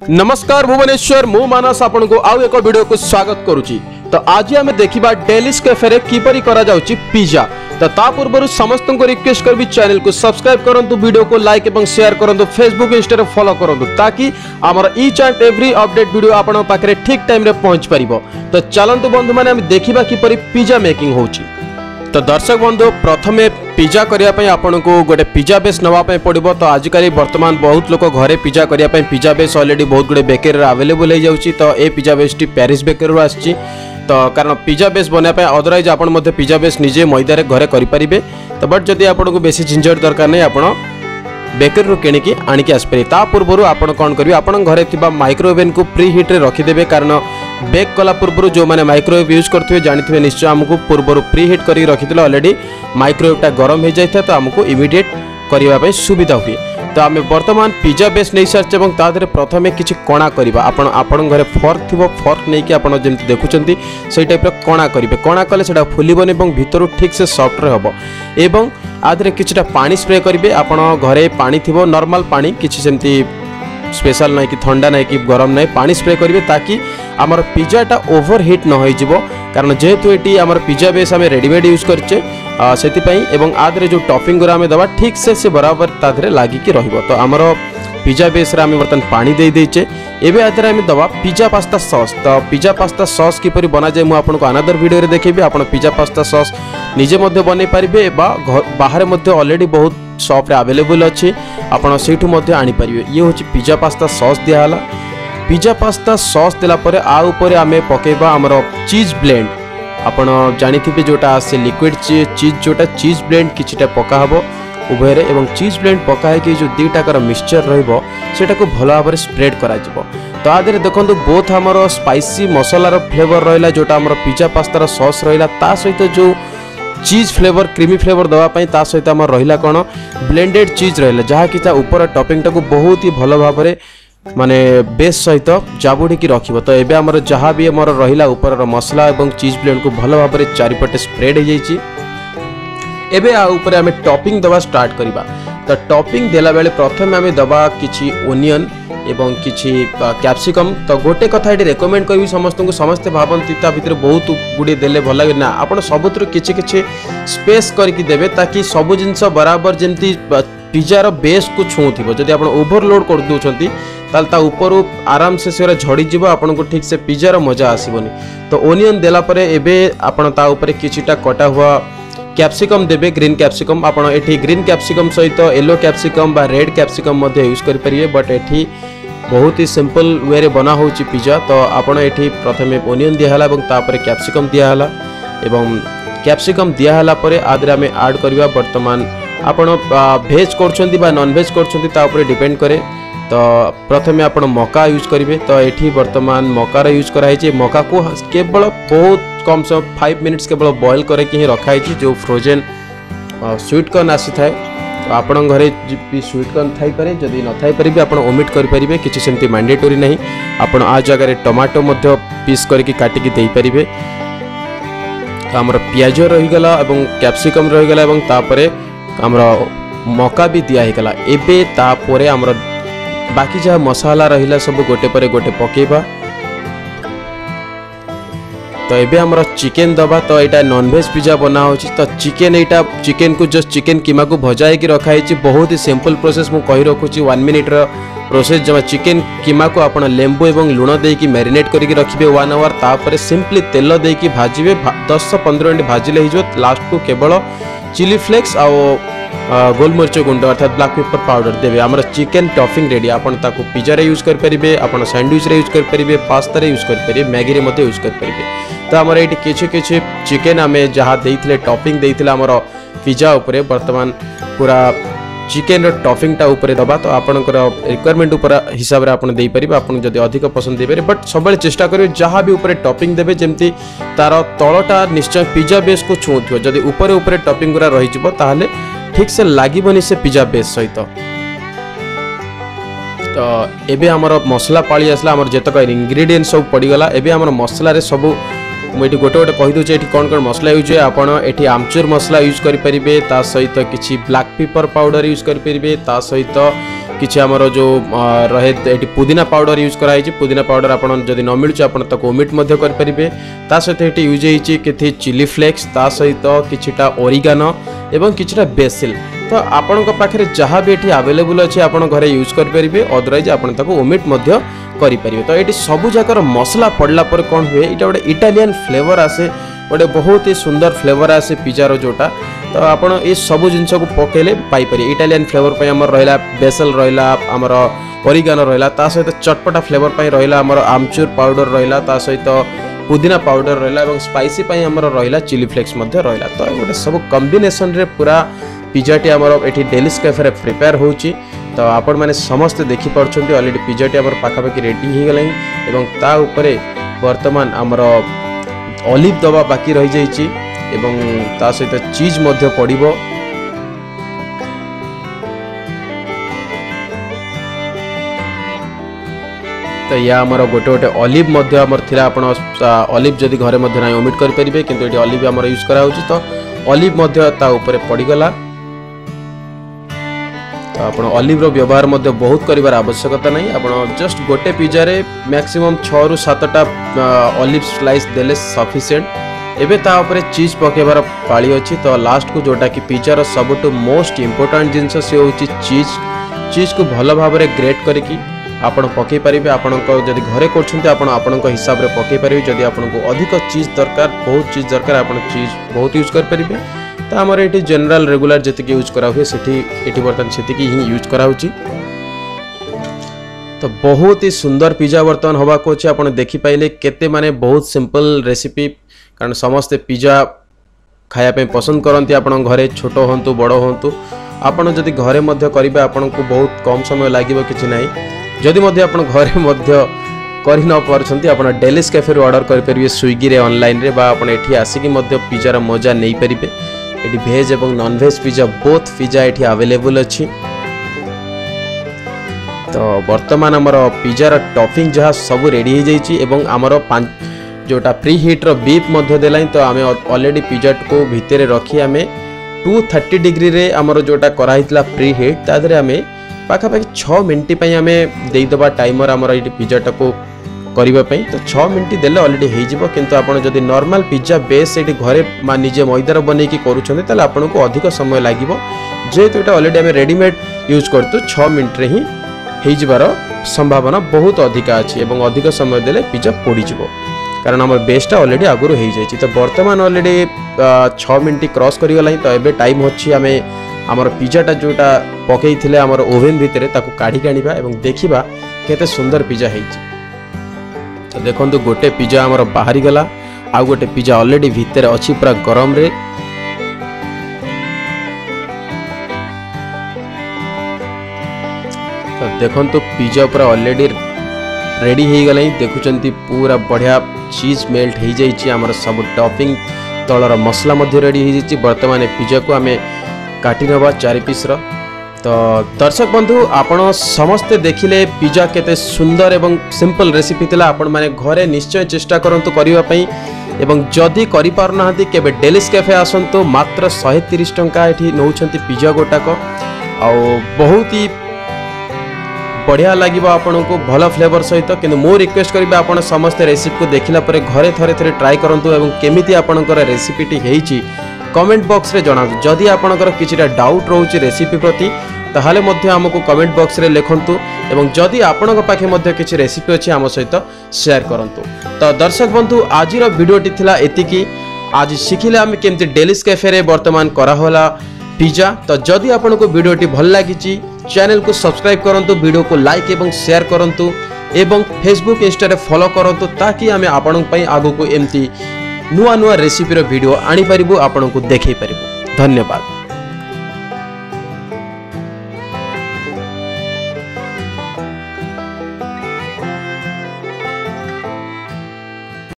नमस्कार भुवनेश्वर मु मानस आपन को आउ एक वीडियो को स्वागत करुची। तो आज आम देखा डेलिश कैफे रे किपरि करा जाउची पिज्जा। तो ता पूर्व समस्त को रिक्वेस्ट करबी चैनल को सब्सक्राइब करंतु, वीडियो को लाइक एवं शेयर करंतु, फेसबुक इंस्टा रे फॉलो करंतु ताकि हमर each and every update video आपन पाखरे ठीक टाइम रे पहुंच परिबो। तो चलंतु बंधु माने हम देखिबा किपरि पिज्जा मेकिंग होउची। तो दर्शक बंधु प्रथमे पिज्जा करने आपन को गोटे पिज्जा बेस नवाई पड़ो। तो आजिकल बर्तमान बहुत लोग घरे पिज्जा करने पिज्जा बेस अलरेडी बहुत गुड़े बेकरी अवेलेबल हो जाऊँगी। तो ये pizza base T Paris bakery आसी। तो कारण पिज्जा बेस बनाया अदरवाइज आप पिज्जा बेस निजे मैदा घरे करेंगे। तो बट जदि आपको बेसी झंझट दरकार नहीं आप बेकरी रू किणिकी आणिकी आसपारे। ता पूर्व आप कौन करेंगे आपन घरे थिबा माइक्रोवेव को प्री हिट रे रखिदेवे। कारण बेक कला पूर्व जो मैंने माइक्रोवेव यूज करते जानते निश्चय आमको पूर्व प्री हिट कर रखी अलरेडी माइक्रोवेवटा गरम हो जाए तो आमको इमिडिएट करने सुविधा हुए। तो आम बर्तमान पिज्जा बेस नहीं सारी और तादे प्रथम किसी कणा करवा। आपन घरे फर्क थी फर्क नहीं कि आपड़ जमी देखुं से टाइप कणा करेंगे। कणा कले से फुलबन और भितर ठीक से सफ्ट हम एवं आदि किसी पानी स्प्रे करेंगे। आप घरे पानी थी नॉर्मल पानी किसी सेमती स्पेशल नहीं कि ठंडा नहीं कि गरम नहीं पानी स्प्रे करेंगे ताकि आमर पिज्जाटा ओभर हिट न हो। कारण जेहेतु ये आमर पिज्जा बेस आम रेडीमेड यूज करचे से आदि जो टॉपिंग गुरा आम दबा ठीक से बराबर तादे लागिकी रहिबो। तो आमर पिज्जा बेस आम बर्तमान पानी दे देचे। एबे आदि आम दबा पिज्जा पास्ता सॉस। तो पिज्जा पास्ता सॉस किपरि बना जाए मुझे आपको अनदर वीडियो रे देखेबी। आपण पिज्जा पास्ता सॉस निजे मध्य बनै पारिबे बाहर मध्य ऑलरेडी बहुत शॉप रे अवेलेबल अच्छी। आपण सेठू मध्य आनी पारिबे। ये होची पिज्जा पास्ता सॉस दियाला। पिज्जा पास्ता सॉस देला परे आ ऊपर आमे पकेबा हमर चीज ब्लेंड। आपण जानिथिबे जोटा से लिक्विड चीज जोटा चीज ब्लेंड किछिटा पका हबो उभय रे एवं चीज ब्लेंड पकाए कि जो दुईटाकर मिक्सचर रहिबो सेटा को भलो भाबरे स्प्रेड करा जिवो। तो आदरे देखंतु बोथ हमर स्पाइसी मसालार फ्लेवर रहिला जोटा हमर पिज्जा पास्तार सॉस रहिला ता सहित जो चीज फ्लेवर क्रीमी फ्लेवर दवापाई ता सहित आम रहिला कौन ब्लेंडेड चीज रहिला जहाँ कि ऊपर टॉपिंग टाको बहुत ही भल भाव माने बेस सहित जाबुड़ी की रखिबो। तो एबे हमर जहाँ भी हमर रहिला ऊपर मसला एवं चीज ब्लेंड को भल भाव चारिपटे स्प्रेड हो जाइए। एबे आ ऊपर आमे टॉपिंग दवा स्टार्ट करिबा। तो टॉपिंग देला बेले प्रथम आमे दबा किछि ओनियन एवं किछि कैप्सिकम। तो गोटे कथा ये रेकमेंड करी समस्त को समस्ते भावती ता भितर बहुत गुड़े देले भल लगे ना आप सबुतर किछि किछि स्पेस करके देवे ताकि सब जिनस बराबर जमती पिज्जार बेस को छुँथो। जदि आप ओभरलोड कर दूसरी ताल ता ऊपर आराम से झड़ी जीव आपन को ठीक से पिज्जार मजा आसबनी। तो ओनियन देला परे एबे आपन ता ऊपर किछिटा कटा हुआ कैप्सिकम देबे ग्रीन कैप्सिकम। आपन एठी ग्रीन कैप्सिकम सहित येलो कैप्सिकम बा रेड कैप्सिकम मध्य यूज कर परिए। बट एठी बहुत ही सिंपल वे रे बना होची पिज्जा। तो आपन एठी प्रथमे ओनियन दियाहला एवं तापर कैप्सिकम दियाहला एवं कैप्सिकम दियाहला परे आदरे आमे ऐड करबा वर्तमान आपन भेज करछंती बा नॉन भेज करछंती ता ऊपर डिपेंड करे। तो प्रथमे आपन मका यूज करेंगे। तो एठी वर्तमान मकार यूज कराई। मका को केवल बहुत कम से 5 मिनिट्स केवल बॉयल करके ही रखाई जो फ्रोजेन स्वीट कॉर्न आसी थाए। तो आपण घरे स्वीट कॉर्न थाई पारे जदि न थाई पारे आपण ओमिट कर परिबे किछि सेमती मैंडेटरी नहीं। आपण आ जगह टमाटो मध्य पीस करके काटिकी देई परिबे। तो हमर पियाज रही गला एवं कैप्सिकम रही गला एवं तापरे हमर मका भी दिया ही गला। एबे तापरे हमर बाकी जहाँ मसाला रहिला सब गोटे पर गोटे पकेबा। तो एबे हमर चिकेन दबा। तो यहाँ नॉन भेज पिज्जा बना होची। तो चिकेन यहाँ चिकेन को जस्ट चिकेन कीमा को भजाई की रखाई। बहुत ही सिंपल प्रोसेस मु कही रखुची 1 मिनिट प्रोसेस। जब चिकेन कीमा को आपण लेंबू एवं लुण देकी मैरिनेट करके रखिबे 1 आवर। तापर सिंपली तेल देकी भाजिबे 10-15 मिनिट भाजिले हिजो। लास्ट को केवल चिली फ्लेक्स आ गोलमरीच गुंड अर्थात ब्लैक पेपर पाउडर देवे। आमर चिकेन टॉपिंग रेडी। आपन ताको पिज्जा रे यूज कर परिबे, आपन सैंडविच रे यूज कर परिबे, पास्ता रे यूज कर परिबे, मैगी रे मते यूज कर परिबे। तो आमर एटी किछि किछि चिकेन आमे जहाँ देइथिले टॉपिंग देइथिले आमर पिज्जा ऊपर वर्तमान पूरा चिकेन टॉपिंग टा ऊपर दबा। तो आपनकर रिक्वायरमेंट ऊपर हिसाब रे आपन देई परिबे। आपन जदि अधिक पसंद देबे बट सबले चेष्टा करिवे जहाँ भी ऊपर टॉपिंग देबे जेमती तार तळटा निश्चय पिज्जा बेस को छुँथो। जदि ऊपर ऊपर टॉपिंग गुरा रही जिवो ताहाले ठीक से लागबनी से पिज्जा बेस सहित। तो एबे हमर मसला पाली आसला। हमर जेतक इंग्रेडिएंट सब पड़ी गला। एबे हमर मसला रे सब मुझे गोटे गोटे कहीदे ये कौन कौन मसला यूज है आपड़ ये आमचूर मसला यूज करेंगे सहित किसी ब्लैक पेपर पाउडर यूज करेंगे सहित किसी आमर जो रहे ये पुदीना पाउडर यूज कराई पुदीना पाउडर आप जब न मिलूँ आप ओमिट करेंगे सहित ये यूज होती चिली फ्लेक्स सहित किछिटा ओरिगानो एवं किछिटा बेसिल तो आपण पाखे जहाँ भी ये आवेलेबल अच्छे आप घरे यूज करेंगे अदरवाइज आप ओमिट करेंगे तो ये सबू जाकर मसला पड़ला पर कौन हुए ये गोटे इटालियन फ्लेवर आसे गोटे बहुत ही सुंदर फ्लेवर आसे पिज्जार जोटा तो आप ये सबू जिनस को पकेले पाइपर इटालियन फ्लेवर पर आमर रहा बेसल रहा आमर ओरिगानो रहा सहित चटपटा फ्लेवर पर रहा आमर आमचूर पाउडर रहा सहित पुदीना पाउडर रहा स्पाइसी आमर रहा चिली फ्लेक्स रहा तो गोटे सब कॉम्बिनेशन रे पूरा पिज्जाटी आमर ये डेलिस कैफे प्रिपेयर होची तो आपण मैंने समस्ते देखिपुंट अलरेडी पिज्जाटी आमर पाखापाखि रेडी हो गला ता उपरे वर्तमान आमर ऑलिव दबा बाकी रही जाइए एवं ता सहित चीज मध्य पड़िबो तो या आमर गोटे गोटे ऑलिव मध्य आमर थिला आपण ऑलिव जदि घरे मध्य नाही ओमिट करि परिबे किंतु एटी ऑलिव आमर यूज करा होची तो ऑलिव मध्य ता ऊपर पड़ी गला तो आप ऑलिव रो व्यवहार मध्य बहुत करिवार आवश्यकता नहीं आप जस्ट गोटे पिज्जा रे मैक्सिमम 6 रु 7टा ऑलिव स्लाइस देले सफिशिएंट एबे ता ऊपर चीज पकेबार पाली अछि तो लास्ट को जोटा कि पिज्जा रो सबटु मोस्ट इंपोर्टेंट जिंस से होची चीज को भलो भाव रे ग्रेट करिकि आपण पकई पारिबे आपण जदि घरे करछन्ते आपण हिसाब रे पकई पारिबे जदि आपण को अधिक चीज दरकार बहुत चीज दरकार आपण चीज बहुत यूज कर पारिबे तो आमर ये जनरल रेगुलर जी यूज करा हुए सेठी बर्तमान से ही यूज करा तो बहुत ही सुंदर पिज्जा बर्तमान हवा को अच्छे आप देखिपारे केते माने बहुत सिंपल रेसिपी कारण समस्ते पिज्जा खायापे पसंद करती आप घरे छोट हूँ बड़ हूँ आपड़ जदि घरे करेंगे आपन को बहुत कम समय लगे कि ना जदि आप घरे कर न पार्टी आप डेलिस कैफे ऑर्डर करेंगे स्विगी रे ऑनलाइन रे बा आप आसिक पिज्जार मजा नहीं पारे ये भेज और non veg pizza both pizza ये अवेलेबल अच्छी तो वर्तमान आमर पिज्जार टॉपिंग जहाँ सब रेडी हो जाइए आमर जोटा प्री हिट रो बीफ देला तो आम ऑलरेडी पिज्जा को भितर रखी आम 230 डिग्री रे आमर जोटा कराई प्री हिट तादरे आम पाखापाखि 6 मिनट आम देदेबा टाइमर आमर ये पिज्जाटा को करने तो 6 मिनट देले ऑलरेडी हो किंतु आप जदि नॉर्मल पिज्जा बेस ये घरे निजे मैदार बनईकि करूँ आपन को अधिक समय लगे जेहेतु ये ऑलरेडी आम रेडीमेड यूज करतु 6 मिनट रे ही होबार संभावना बहुत अधिक अच्छी और अधिक समय देले पिज्जा पोड़ीज कारण आम बेसटा ऑलरेडी आगुरी हो जाए तो बर्तमान ऑलरेडी 6 मिनट क्रॉस करीगला तो ये टाइम अच्छी आम आमर पिज्जाटा जोटा पकई थे आमर ओवेन भितर काढ़ी आनिबा एवं देखिबा केते सुंदर पिज्जा होइछि तो देखो गोटे पिज्जा आमर बाहरी गला आउ गोटे पिज्जा ऑलरेडी भितर अच्छी पूरा गरम रे तो देखो पिज्जा पूरा ऑलरेडी रेडी हो गला देखुंत पूरा बढ़िया चीज मेल्ट हो जाइए आमर सब टॉपिंग तलर मसला रेडी हो जाइए बर्तमान पिज्जा को आम काटी नवा 4 पीस तो दर्शक बंधु आपण समस्ते देखिले पिज्जा केते सुंदर एवं सिंपल रेसिपी थिला आपण माने घरे निश्चय चेष्टा करंतु करिवा पई एवं जदि करि पार नाहंती केबे डेलिस कैफे आसंतु मात्र 130 टंका एठी नउछंती पिज्जा गोटाक आ बहुत ही बढ़िया लगे आपन को भल फ्लेवर सहित किंतु मो रिक्वेस्ट करी आपण समस्त रेसिपी को देखिला परे घरे थरे थरे ट्राई करंतु एवं केमिति आपनकर रेसिपीटी हेइची कमेंट बॉक्स रे जणातु जदि आपनकर किछिटा डाउट रहउची रेसिपी प्रति ताहाले मध्य हमको कमेंट बॉक्स रे लिखंतु एवं जदि आपनक पाखे मध्य किछि रेसिपी अछि हम सहित शेयर करंतु तो दर्शक बंधु आजिर वीडियोटी थिला एतिकी आज शिखिले हम केमति डेलिस कैफे रे वर्तमान करा होला पिज्जा तो जदि आपनको वीडियोटी भल लागिची चैनल को सब्सक्राइब करंतु वीडियो को लाइक एवं शेयर करंतु एवं फेसबुक इंस्टा रे फॉलो करंतु ताकि आमे आपनक पई आगो को एमती नुआ नुआ रेसिपी रो वीडियो आनी परिबो आपनक देखै परिबो धन्यवाद।